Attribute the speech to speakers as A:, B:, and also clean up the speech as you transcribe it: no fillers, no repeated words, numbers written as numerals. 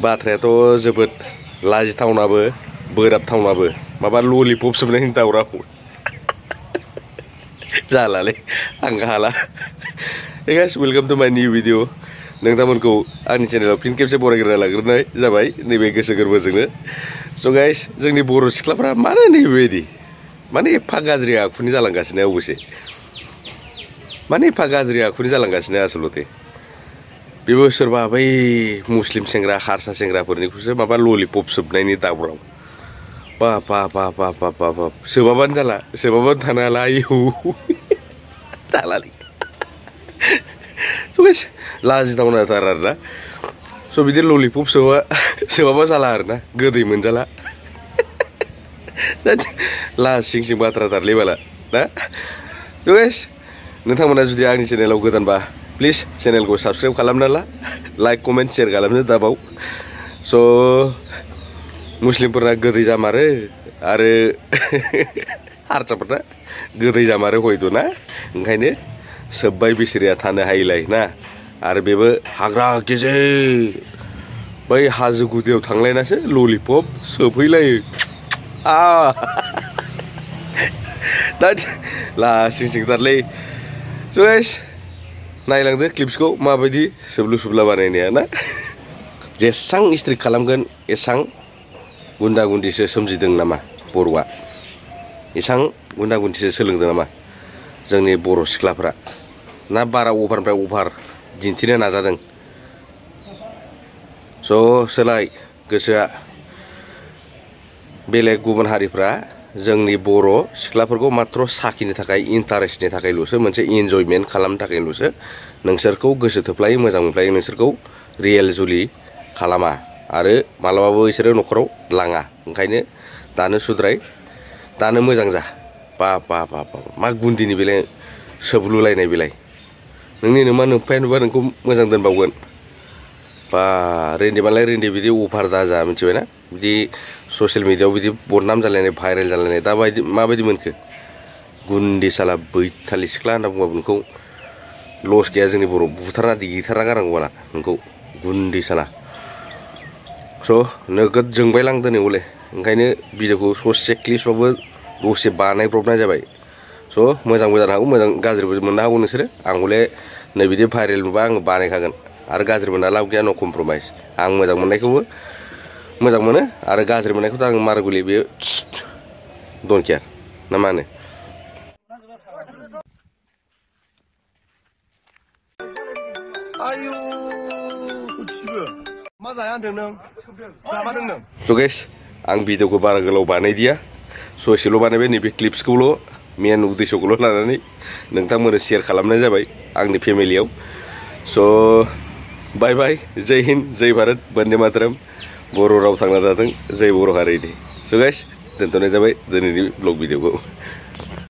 A: बाथ्रायाथ' जोबोद लाजिथावनाबो बोराबथावनाबो माबा ललिपप सोबनायनि दावराव जालालै आं हाला। Hey guys, welcome to my new video. नोंथांमोनखौ आंनि चेनेलाव फिन खेबसे बरायग्रोना लाग्रोनाय जाबाय नैबे गोसो गोरबोजोंनो। स' गाइस, जोंनि बर' सिख्लाफ्रा मानो नैबेबायदि माने एफा गाज्रि आखुनि जालांगासिनो अबसे माने एफा गाज्रि आखुनि जालांगासिनो आसलते बेबो सोरबा बै मुस्लिम सेंग्रा हारसा सेंग्राफोरनिखौसो माबा ललिपप सोबनायनि दावराव बाब सोबाबानो जाला सोबाबानो थानो हाला आयौ जालालै स' गाइस लाजिथावनाथार आरोना स' बिदि ललिपप सोबाबा जाला आरोना गोदै मोनजाला लाजिं सिं बाथ्राथारलै बाला ना स' गाइस नोंथांमोना जुदि आंनि चेनेलाव गोदानबा प्लिज चेनेलखौ साबस्क्राइब खालामना ला लाइक कमेन्ट शेयार खालामनो दाबाव स' मुस्लिमफोरना गोदै जामारो आरो हारसाफोरना गोदै जामारो हयथ' ना ओंखायनो सोब्बाय बिसोरिया थानो हायिलाय ना आरो बेबो हाग्रा गेजेर बै हाजो गुदियाव थांलायनासो ललिपप सोबहैलायो दा लासिं सिंथारलै स' गाइस नायलांदो क्लिप्सखौ माबायदि सोब्लु सुब्ला बानायनाया ना जेसां स्ट्रिक खालामगोन एसां गुन्दा गुन्दिसो सोमजिदों नामा बर'आ एसां गुन्दा गुन्दिसो सोलोंदों नामा जोंनि बर' सिख्लाफ्रा ना बारा अभारनिफ्राय अभार दिन्थिनो नाजादों स' सोलाय गोसोआ बेलेग गुबुन हारिफ्रा जोंनि बर' सिख्लाफोरखौ मात्र साखिनो थाखाय इन्टारेस्टनि थाखायल'सो मोनसे इन्जयमेन्ट खालामनो थाखायल'सो नोंसोरखौ गोसो थोफ्लायो मोजां मोनफ्लायो नोंसोरखौ रियेल जुलि खालामा आरो मालाबाबो बिसोरो न'खराव लाङा ओंखायनो दानो सुद्राय दानो मोजां जा मा गुन्दिनि बेलाय सोबलुलायनाय बेलाय नोंनि नमा नोमफाया नुबा नोंखौ मोजां दोनबावगोन बा रेन्दिबालाय रेन्दि बिदि अभार दाजा मिथिबायना बिदि ससियेल मिडियायाव बिदि बदनाम जालायनाय भाइरेल जालायनाय दा माबायदि मोनखो गुन्दी साला बैथालि सिख्ला होनना बुङाबो नोंखौ लस गैया जोंनि बर' बुथारना दिगिथारना गारांगौ बाला नोंखौ गुन्दी साला स' नोगोद जोंबायलांदो नै हले ओंखायनो भिडिअखौ ससे क्लिप्सबाबो दसे बानायब्रबनाय जाबाय स' मोजांबो जानो हागौ मोजां गाज्रिबो मोननो हागौ नोंसोरो आं हले नै बिदि भाइरेल नुबा आङो बानायखागोन आरो गाज्रि मोनना लाब गैया नो कमप्रमाइस आं मोजां मोननायखौबो मोजां मोनो आरो गाज्रि मोननायखौथ' आं मारगुलि बेयो डन्ट केयार ना मा होनो आयु मा जाया होनदों नों जामारदों नों स' गाइस आं भिडिअखौ बारा गोलाव बानायदिया ससेल' बानायबाय नैबे क्लिप्सखौल' मेन उद्देश्यखौल' लानानै नोंथांमोननो शेयार खालामनाय जाबाय आंनि फेमिलियाव स' बाय बाय जय हिन्द जय भारत बन्दे मातरम बर' राव थांना थाथों जय बर' हारिनि स' गाइस दोनथ'नाय जाबाय दिनैनि ब्लग भिडिअखौ